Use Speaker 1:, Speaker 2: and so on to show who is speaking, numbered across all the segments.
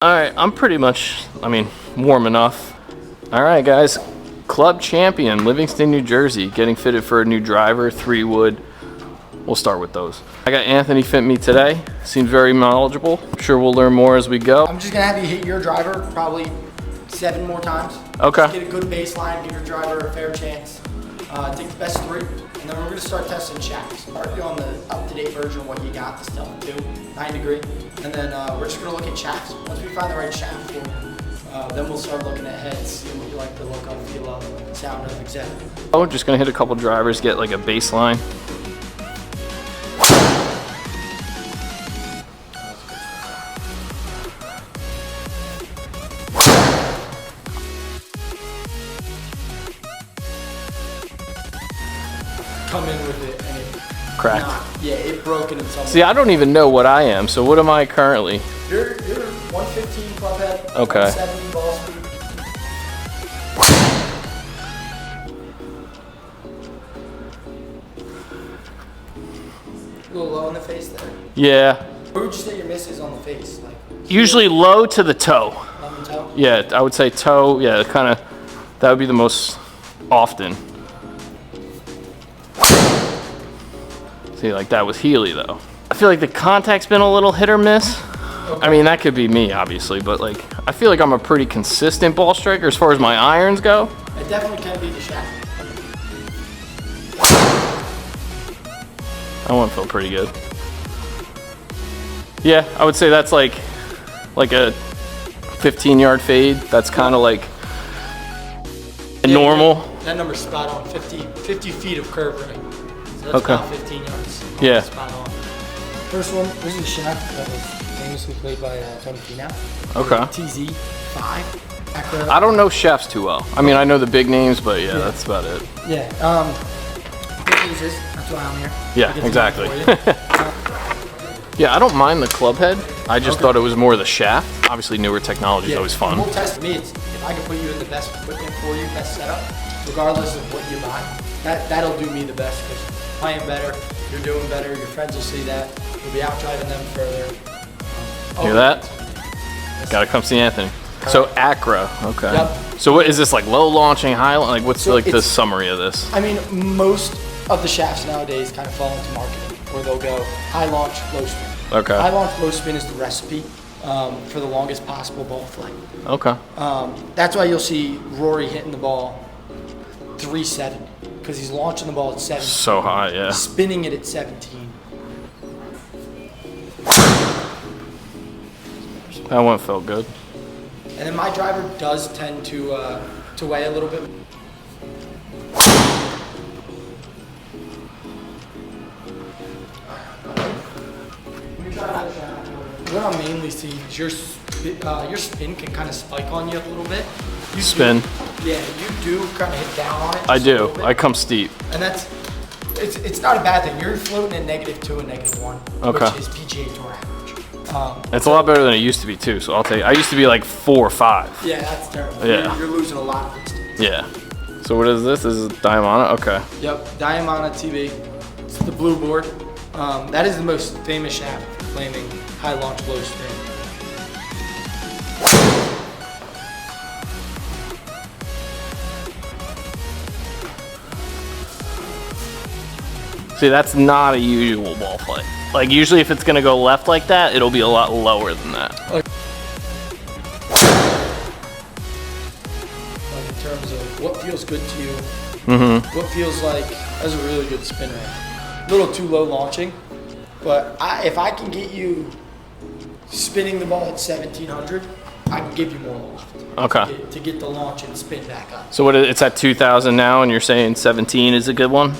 Speaker 1: All right, I'm pretty much, warm enough. All right, guys, club champion, Livingston, New Jersey, getting fitted for a new driver, 3-wood. We'll start with those. I got Anthony fit me today. Seems very knowledgeable. I'm sure we'll learn more as we go.
Speaker 2: I'm just gonna have you hit your driver probably 7 more times.
Speaker 1: Okay.
Speaker 2: Just get a good baseline, give your driver a fair chance. Take the best 3, and then we're gonna start testing shafts. Start you on the up-to-date version of what you got, the Stealth 2, 9 degree. And then we're just gonna look at shafts. Once we find the right shaft for you, then we'll start looking at heads, see what you like the look of, feel of, sound of, etc.
Speaker 1: Oh, just gonna hit a couple drivers, get like a baseline.
Speaker 2: Come in with it and it
Speaker 1: Cracked.
Speaker 2: yeah, it broke in some.
Speaker 1: See, I don't even know what I am, so what am I currently?
Speaker 2: You're 115 clubhead.
Speaker 1: Okay.
Speaker 2: 170 ball speed. A little low in the face there.
Speaker 1: Yeah.
Speaker 2: Where would you say your miss is on the face? Like
Speaker 1: Usually low to the toe.
Speaker 2: on the toe?
Speaker 1: Yeah, I would say toe. Yeah, kind of. That would be the most often. See, like that was Healy though. I feel like the contact's been a little hit or miss.
Speaker 2: Okay.
Speaker 1: I mean, that could be me, obviously, but like, I feel like I'm a pretty consistent ball striker as far as my irons go.
Speaker 2: It definitely can be the shaft.
Speaker 1: That one felt pretty good. Yeah, I would say that's like a 15-yard fade. That's kind of like normal.
Speaker 2: That number's spot on. 50 feet of curve right. So that's
Speaker 1: Okay.
Speaker 2: about 15 yards.
Speaker 1: Yeah.
Speaker 2: Spot on. First one, this is a shaft that was famously played by Tony Finau.
Speaker 1: Okay.
Speaker 2: TZ5.
Speaker 1: I don't know chefs too well. I mean, I know the big names, but yeah, that's about it.
Speaker 2: Yeah. Good uses. That's why I'm here.
Speaker 1: Yeah,
Speaker 2: I get to
Speaker 1: exactly.
Speaker 2: do it for you.
Speaker 1: Yeah, I don't mind the club head. I just thought it was more the shaft. Obviously, newer technology is always fun.
Speaker 2: We'll test me. It's if I can put you in the best equipment for you, best setup, regardless of what you buy. That'll do me the best because playing better, you're doing better. Your friends will see that. You'll be out driving them further.
Speaker 1: Hear that? Gotta come see Anthony. So Acra, okay.
Speaker 2: Yep.
Speaker 1: So what is this, like low launching, high? Like what's
Speaker 2: So
Speaker 1: like the
Speaker 2: it's-
Speaker 1: summary of this?
Speaker 2: I mean, most of the shafts nowadays kind of fall into marketing, where they'll go high launch, low spin.
Speaker 1: Okay.
Speaker 2: High launch, low spin is the recipe for the longest possible ball flight.
Speaker 1: Okay.
Speaker 2: That's why you'll see Rory hitting the ball 370, because he's launching the ball at 17,
Speaker 1: So high, yeah.
Speaker 2: spinning it at 17.
Speaker 1: That one felt good.
Speaker 2: And then my driver does tend to weigh a little bit. What I mainly see is your spin can kind of spike on you a little bit. You
Speaker 1: Spin.
Speaker 2: Yeah, you do kind of hit down on it.
Speaker 1: I
Speaker 2: just a little
Speaker 1: do.
Speaker 2: bit.
Speaker 1: I come steep.
Speaker 2: And it's not a bad thing. You're floating at -2 and -1,
Speaker 1: Okay.
Speaker 2: which is PGA Tour average.
Speaker 1: It's a lot better than it used to be too. So I'll tell you, I used to be like 4 or 5.
Speaker 2: Yeah, that's terrible.
Speaker 1: Yeah.
Speaker 2: You're losing a lot of distance.
Speaker 1: Yeah. So what is this? This is Diamond. Okay.
Speaker 2: Yep, Diamond TV. It's the blue board. That is the most famous shaft for claiming high launch, low spin.
Speaker 1: See, that's not a usual ball flight. Like usually if it's gonna go left like that, it'll be a lot lower than that.
Speaker 2: Like in terms of what feels good to you, what feels like that's a really good spin rate. A little too low launching, but if I can get you spinning the ball at 1700, I can give you more loft.
Speaker 1: Okay.
Speaker 2: To get the launch and spin back up.
Speaker 1: So what? It's at 2,000 now, and you're saying 17 is a good one?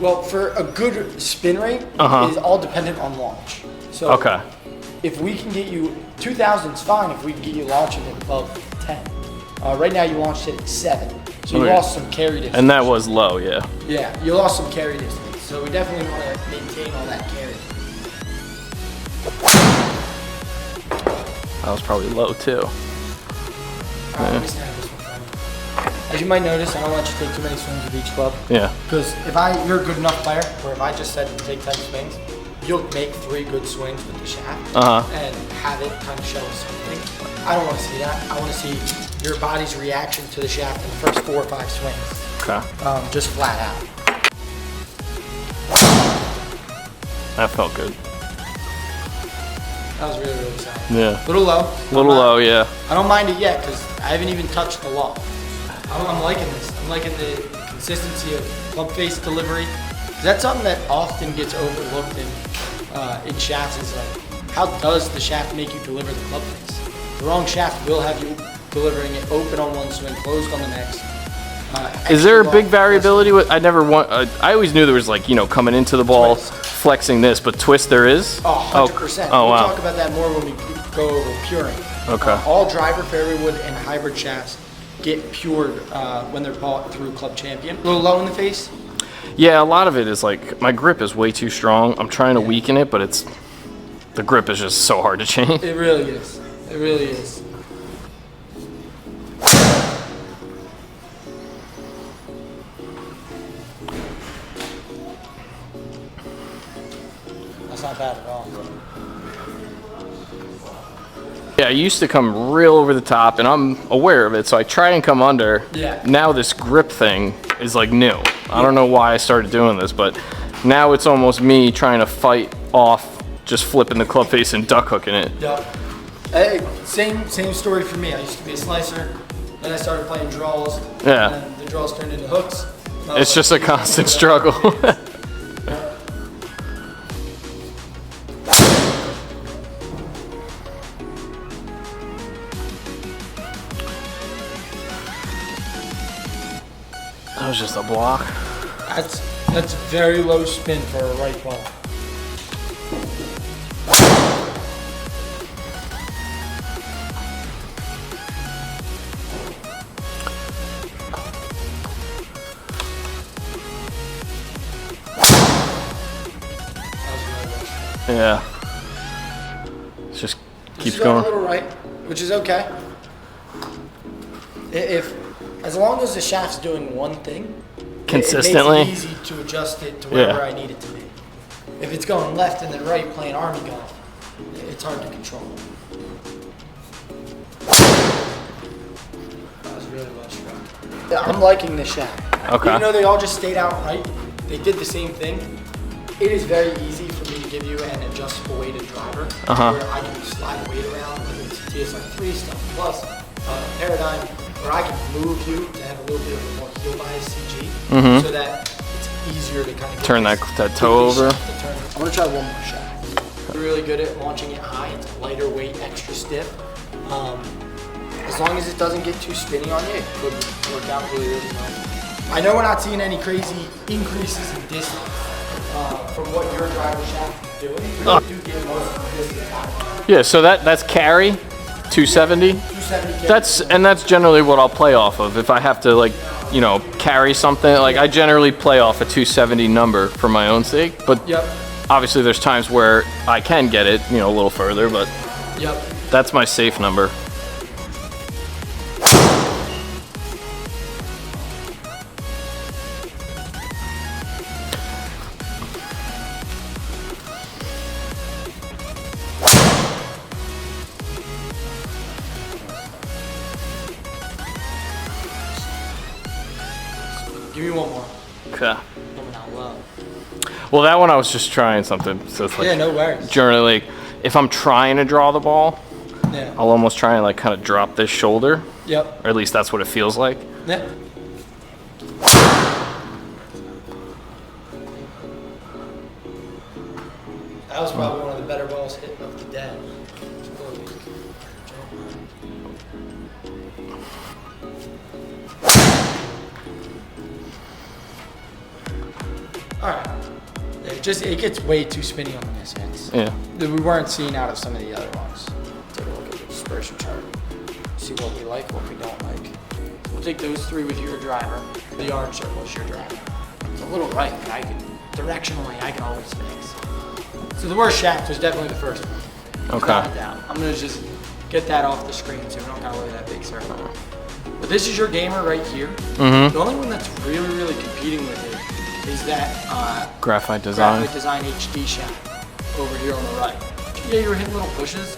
Speaker 2: Well, for a good spin rate, is all dependent on launch. So
Speaker 1: Okay.
Speaker 2: if we can get you 2,000 is fine if we can get you launching it above 10. Right now you launched it at 7, so you
Speaker 1: Okay.
Speaker 2: lost some carry distance.
Speaker 1: And that was low, yeah.
Speaker 2: Yeah, you lost some carry distance. So we definitely want to maintain all that carry.
Speaker 1: That was probably low too.
Speaker 2: All right, let me snap this one for you. As you might notice, I don't let you take too many swings with each club.
Speaker 1: Yeah.
Speaker 2: Because you're a good enough player, where if I just said to take 10 swings, you'll make 3 good swings with the shaft
Speaker 1: Uh-huh.
Speaker 2: and have it kind of show us something. I don't want to see that. I want to see your body's reaction to the shaft in the first 4 or 5 swings.
Speaker 1: Okay.
Speaker 2: Just flat out.
Speaker 1: That felt good.
Speaker 2: That was really, really sound.
Speaker 1: Yeah.
Speaker 2: Little low.
Speaker 1: Little low, yeah.
Speaker 2: I don't mind it yet because I haven't even touched the low. I'm liking this. I'm liking the consistency of club face delivery. That's something that often gets overlooked in shafts is like, how does the shaft make you deliver the club face? The wrong shaft will have you delivering it open on one swing, closed on the next.
Speaker 1: Is there a big variability with? I always knew there was like, you know, coming into the ball,
Speaker 2: Twist.
Speaker 1: flexing this, but twist there is?
Speaker 2: Oh, 100%.
Speaker 1: Oh,
Speaker 2: We'll
Speaker 1: wow.
Speaker 2: talk about that more when we go over puring.
Speaker 1: Okay.
Speaker 2: All driver, fairway wood, and hybrid shafts get pured when they're bought through Club Champion. A little low in the face?
Speaker 1: Yeah, a lot of it is like, my grip is way too strong. I'm trying to weaken it, but the grip is just so hard to change.
Speaker 2: It really is. It really is. That's not bad at all.
Speaker 1: Yeah, I used to come real over the top, and I'm aware of it, so I try and come under.
Speaker 2: Yeah.
Speaker 1: Now this grip thing is like new. I don't know why I started doing this, but now it's almost me trying to fight off just flipping the club face and duck hooking it.
Speaker 2: Yep. Hey, same story for me. I used to be a slicer, then I started playing draws.
Speaker 1: Yeah.
Speaker 2: And the draws turned into hooks.
Speaker 1: It's just a constant struggle. That was just a block.
Speaker 2: That's very low spin for a right ball.
Speaker 1: Yeah. It just keeps
Speaker 2: Just going a
Speaker 1: going.
Speaker 2: little right, which is okay. As long as the shaft's doing one thing,
Speaker 1: Consistently.
Speaker 2: it makes it easy to adjust it to wherever
Speaker 1: Yeah.
Speaker 2: I need it to be. If it's going left and then right playing army golf, it's hard to control. That was really well struck. Yeah, I'm liking this shaft.
Speaker 1: Okay.
Speaker 2: Even though they all just stayed out right, they did the same thing. It is very easy for me to give you an adjustable weighted driver where I can slide the weight around, whether it's TSI3 stuff plus paradigm, where I can move you to have a little bit of a more heel bias CG so that it's easier to kind of
Speaker 1: Turn that toe over.
Speaker 2: I'm gonna try one more shot. We're really good at launching it high. It's lighter weight, extra stiff. As long as it doesn't get too spinny on you, it could work out really, really well. I know we're not seeing any crazy increases in distance from what your driver shaft is doing. We really do get most of the distance out.
Speaker 1: Yeah, so that's carry, 270.
Speaker 2: 270
Speaker 1: That's generally what I'll play off of. If I have to, like, you know, carry something, like I generally play off a 270 number for my own sake. But obviously there's times where I can get it, you know, a little further, but that's my safe number.
Speaker 2: Give me one more.
Speaker 1: Okay.
Speaker 2: Coming out low.
Speaker 1: Well, that one I was just trying something. So it's like,
Speaker 2: Yeah, no worries.
Speaker 1: generally, like, if I'm trying to draw the ball,
Speaker 2: Yeah.
Speaker 1: I'll almost try and like kind of drop this shoulder,
Speaker 2: Yep.
Speaker 1: or at least that's what it feels like.
Speaker 2: Yeah. That was probably one of the better balls hit of the day. All right. It gets way too spinny on the miss hits.
Speaker 1: Yeah.
Speaker 2: That we weren't seeing out of some of the other ones. Take a look at the dispersion chart. See what we like, what we don't like. We'll take those 3 with your driver. The orange circle is your driver. It's a little right, but directionally, I can always fix. So the worst shaft was definitely the first one.
Speaker 1: Okay.
Speaker 2: Without a doubt. I'm gonna just get that off the screen so we don't gotta look at that big circle. But this is your gamer right here. The only one that's really, really competing with it is that
Speaker 1: Graphite Design.
Speaker 2: Graphite Design HD shaft. over here on the right. Yeah, you're hitting little pushes.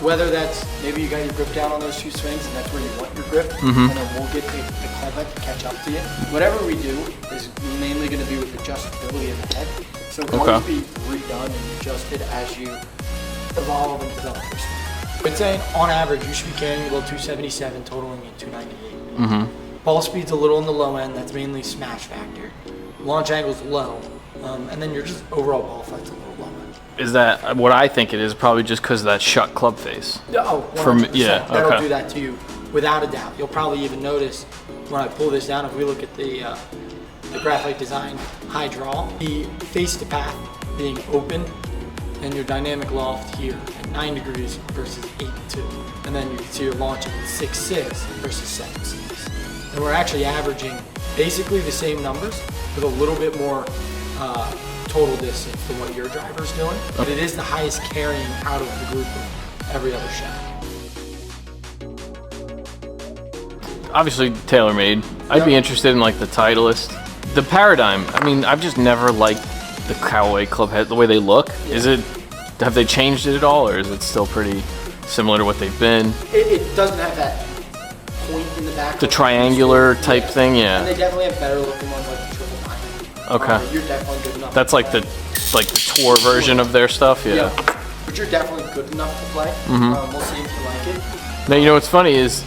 Speaker 2: Whether that's, maybe you got your grip down on those two swings and that's where you want your grip, and then we'll get the club head to catch up to you. Whatever we do is mainly going to be with adjustability of the head. So it can always be redone and adjusted as you evolve and develop your swing. I'd say on average you should be carrying about 277, totaling at 298. Ball speed's a little on the low end, that's mainly smash factor. Launch angle's low, and then your just overall ball flight's a little low.
Speaker 1: Is that what I think it is? Probably just because of that shut club face.
Speaker 2: Oh, 100%. That'll do that to you without a doubt. You'll probably even notice when I pull this down, if we look at the Graphite Design high draw, the face to path being open and your dynamic loft here at 9 degrees versus 8.2. And then you can see you're launching at 6.6 versus 7.6. And we're actually averaging basically the same numbers with a little bit more total distance than what your driver's doing, but it is the highest carrying out of the group of every other shaft.
Speaker 1: Obviously Taylormade. I'd be interested in like the Titleist. The Paradigm, I mean, I've just never liked the Callaway club head, the way they look. Is it, have they changed it at all, or is it still pretty similar to what they've been?
Speaker 2: It doesn't have that point in the back.
Speaker 1: The triangular type thing, yeah.
Speaker 2: And they definitely have better looking ones like the Triple Nine.
Speaker 1: Okay.
Speaker 2: You're definitely good enough.
Speaker 1: That's like the tour version of their stuff, yeah.
Speaker 2: But you're definitely good enough to play. We'll see if you like it.
Speaker 1: Now, you know what's funny is,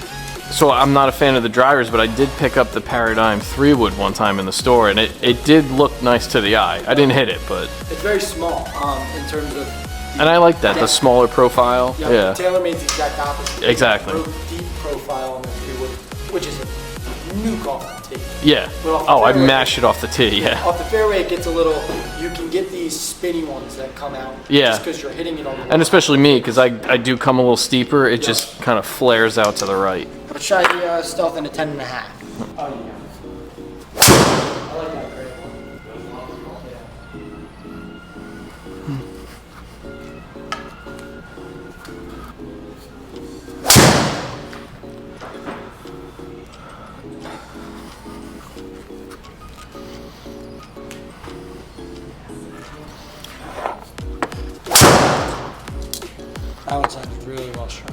Speaker 1: so I'm not a fan of the drivers, but I did pick up the Paradigm 3-wood one time in the store, and it did look nice to the eye. I didn't hit it, but...
Speaker 2: It's very small in terms of...
Speaker 1: And I like that, the smaller profile. Yeah.
Speaker 2: Taylormade's the exact opposite.
Speaker 1: Exactly.
Speaker 2: Deep profile on the 3-wood, which is a nuke off the tee.
Speaker 1: Yeah. Oh, I mashed it off the tee, yeah.
Speaker 2: Off the fairway, it gets a little... You can get these spinny ones that come out.
Speaker 1: Yeah.
Speaker 2: Just because you're hitting it on the...
Speaker 1: And especially me, because I do come a little steeper, it just kind of flares out to the right.
Speaker 2: Let's try the Stealth in a 10.5. Oh, yeah. I like that great one. That one sounds really well struck.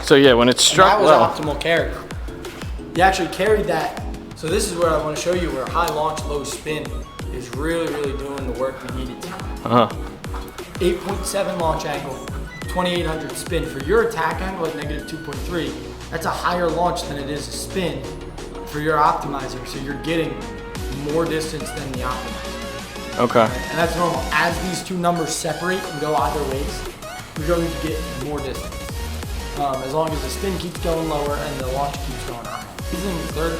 Speaker 1: So yeah, when it's struck well.
Speaker 2: That was optimal carry. You actually carried that. So this is where I want to show you where high launch, low spin is really, really doing the work we needed to. 8.7 launch angle, 2800 spin. For your attack angle at negative 2.3, that's a higher launch than it is a spin for your optimizer. So you're getting more distance than the optimizer.
Speaker 1: Okay.
Speaker 2: And that's normal. As these two numbers separate and go either ways, you're going to get more distance. As long as the spin keeps going lower and the launch keeps going higher. These things, they're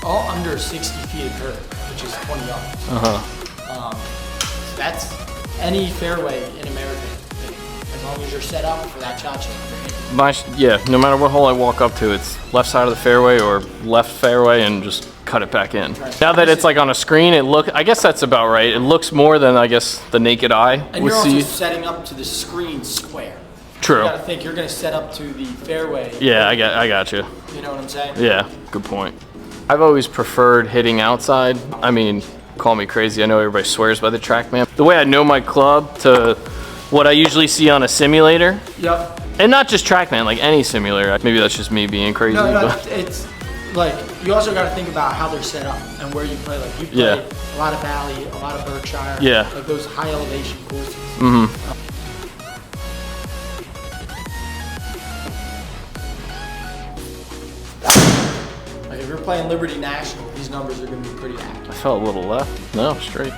Speaker 2: all under 60 feet of curve, which is 20 yards. So that's any fairway in America, as long as you're set up for that shot change.
Speaker 1: Yeah, no matter what hole I walk up to, it's left side of the fairway or left fairway and just cut it back in.
Speaker 2: Right.
Speaker 1: Now that it's like on a screen, I guess that's about right. It looks more than I guess the naked eye
Speaker 2: and
Speaker 1: would
Speaker 2: you're
Speaker 1: see.
Speaker 2: also setting up to the screen square.
Speaker 1: True.
Speaker 2: You gotta think you're gonna set up to the fairway.
Speaker 1: Yeah, I got you.
Speaker 2: You know what I'm saying?
Speaker 1: Yeah, good point. I've always preferred hitting outside. I mean, call me crazy. I know everybody swears by the TrackMan. The way I know my club to what I usually see on a simulator.
Speaker 2: Yep.
Speaker 1: And not just TrackMan, like any simulator. Maybe that's just me being crazy.
Speaker 2: No, it's like, you also got to think about how they're set up and where you play. Like, you play a lot of Valley, a lot of Berkshire.
Speaker 1: Yeah.
Speaker 2: Like those high elevation courses. Like if you're playing Liberty National, these numbers are going to be pretty accurate.
Speaker 1: I felt a little left. No, straight.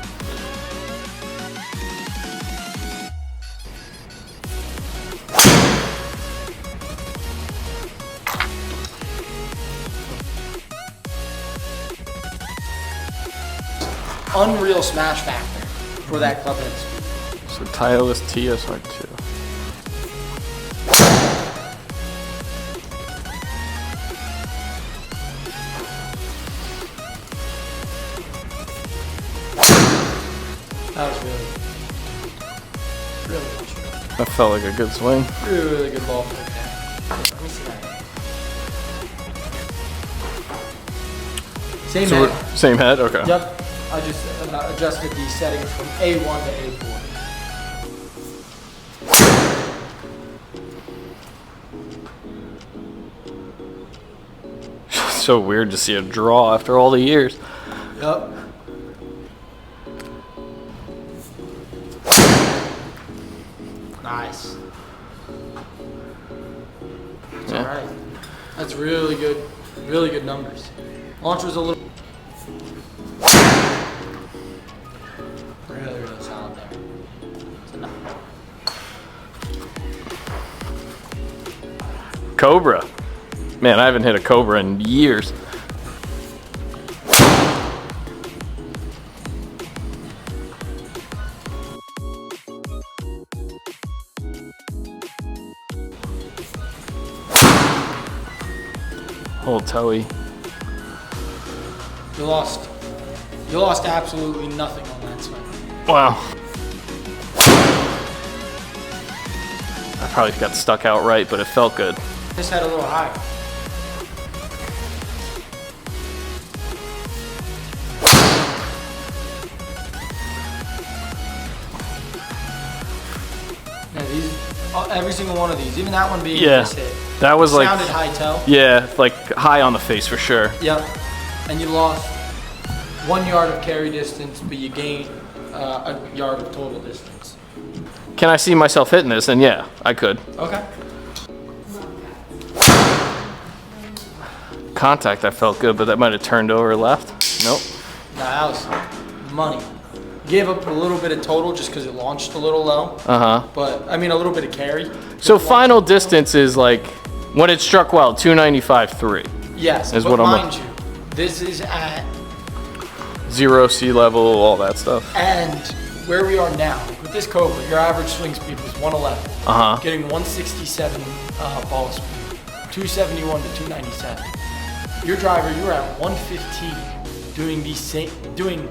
Speaker 2: Unreal smash factor for that club head speed.
Speaker 1: So Titleist TSR2.
Speaker 2: That was really good.
Speaker 1: That felt like a good swing.
Speaker 2: Really good ball flick there. Let me see that. Same head.
Speaker 1: Same head? Okay.
Speaker 2: Yep. I just adjusted the settings from A1 to A4.
Speaker 1: So weird to see a draw after all the years.
Speaker 2: Yep. Nice. That's
Speaker 1: Yeah.
Speaker 2: all right. That's really good numbers. Launch was a little really solid there. It's enough.
Speaker 1: Cobra. Man, I haven't hit a Cobra in years. Old Toey.
Speaker 2: You lost absolutely nothing on that swing.
Speaker 1: Wow. I probably got stuck out right, but it felt good.
Speaker 2: Just had a little higher. Yeah, every single one of these, even that one being this hit.
Speaker 1: That was like
Speaker 2: sounded high toe.
Speaker 1: Yeah, like high on the face for sure.
Speaker 2: Yep. And you lost 1 yard of carry distance, but you gained a yard of total distance.
Speaker 1: Can I see myself hitting this? And yeah, I could.
Speaker 2: Okay.
Speaker 1: Contact, I felt good, but that might have turned over left. Nope.
Speaker 2: Nah, that was money. Gave up a little bit of total just because it launched a little low. But I mean, a little bit of carry.
Speaker 1: So final distance is like when it struck wild, 295.3.
Speaker 2: Yes,
Speaker 1: is
Speaker 2: but
Speaker 1: what
Speaker 2: mind you, this is at
Speaker 1: 0 sea level, all that stuff.
Speaker 2: and where we are now with this Cobra. Your average swing speed was 111. Getting 167 ball speed, 271 to 297. Your driver, you were at 115, doing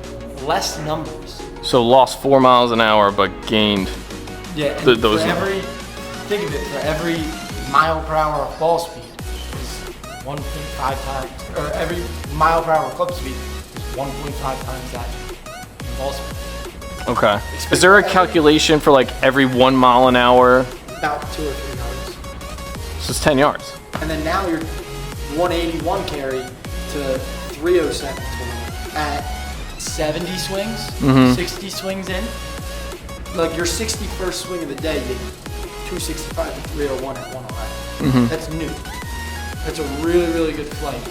Speaker 2: less numbers.
Speaker 1: So lost 4 miles an hour, but gained.
Speaker 2: Yeah, and
Speaker 1: those
Speaker 2: for think of it, for every mile per hour of ball speed is 1.5 times, or every mile per hour club speed is 1.5 times that in ball speed.
Speaker 1: Okay. Is there a calculation for like every 1 mile an hour?
Speaker 2: About 2 or 3 yards.
Speaker 1: So it's 10 yards.
Speaker 2: And then now you're 181 carry to 307 total at 70 swings, 60 swings in. Like your 61st swing of the day, you 265 to 301 at 111. That's new. That's a really good flight.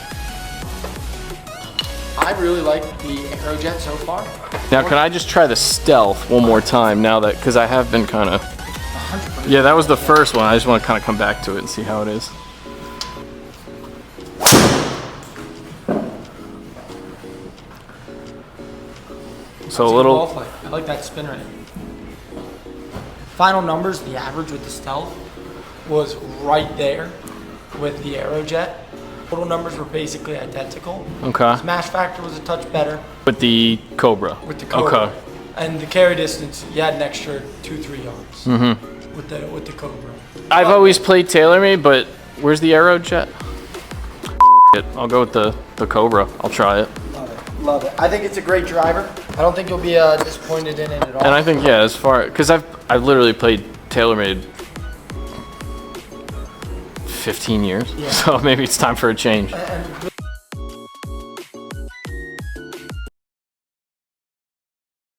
Speaker 2: I really like the Aerojet so far.
Speaker 1: Now, can I just try the stealth one more time now that, because I have been kind of.
Speaker 2: 100%.
Speaker 1: Yeah, that was the first one. I just want to kind of come back to it and see how it is. So a little.
Speaker 2: Ball flight. I like that spin rate. Final numbers, the average with the stealth was right there with the Aerojet. Total numbers were basically identical.
Speaker 1: Okay.
Speaker 2: Smash factor was a touch better.
Speaker 1: With the Cobra.
Speaker 2: With the Cobra.
Speaker 1: Okay.
Speaker 2: And the carry distance, you had an extra 2-3 yards with the Cobra.
Speaker 1: I've always played Taylormade, but where's the Aerojet? I'll go with the Cobra. I'll try it.
Speaker 2: Love it. I think it's a great driver. I don't think you'll be disappointed in it at all.
Speaker 1: And I think, yeah, as far, because I've literally played Taylormade 15 years,
Speaker 2: Yeah.
Speaker 1: so maybe it's time for a change.
Speaker 2: And